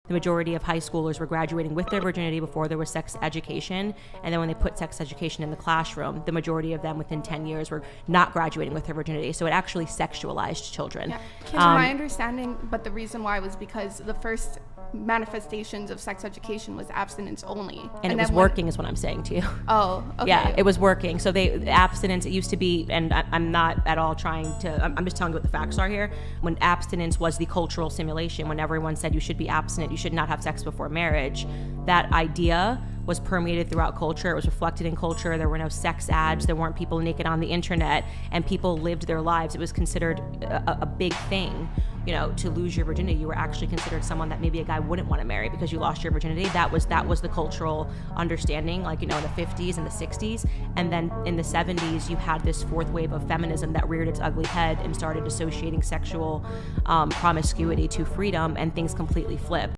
the majority of high schoolers were graduating with their virginity before there was sex education. And then when they put sex education in the classroom, the majority of them within 10 years were not graduating with their virginity. So it actually sexualized children. Yeah. My understanding, but the reason why was because the first manifestations of sex education was abstinence only. And it was working is what I'm saying to you. Oh, okay. Yeah, it was working. So abstinence, it used to be, and I'm not at all trying to, I'm just telling you what the facts are here. When abstinence was the cultural simulation, when everyone said you should be abstinent, you should not have sex before marriage, that idea was permeated throughout culture. It was reflected in culture. There were no sex ads. There weren't people naked on the internet, and people lived their lives. It was considered a big thing, to lose your virginity. You were actually considered someone that maybe a guy wouldn't want to marry because you lost your virginity. That was the cultural understanding, in the 50s and the 60s. And then in the 70s, you had this fourth wave of feminism that reared its ugly head and started associating sexual promiscuity to freedom, and things completely flipped.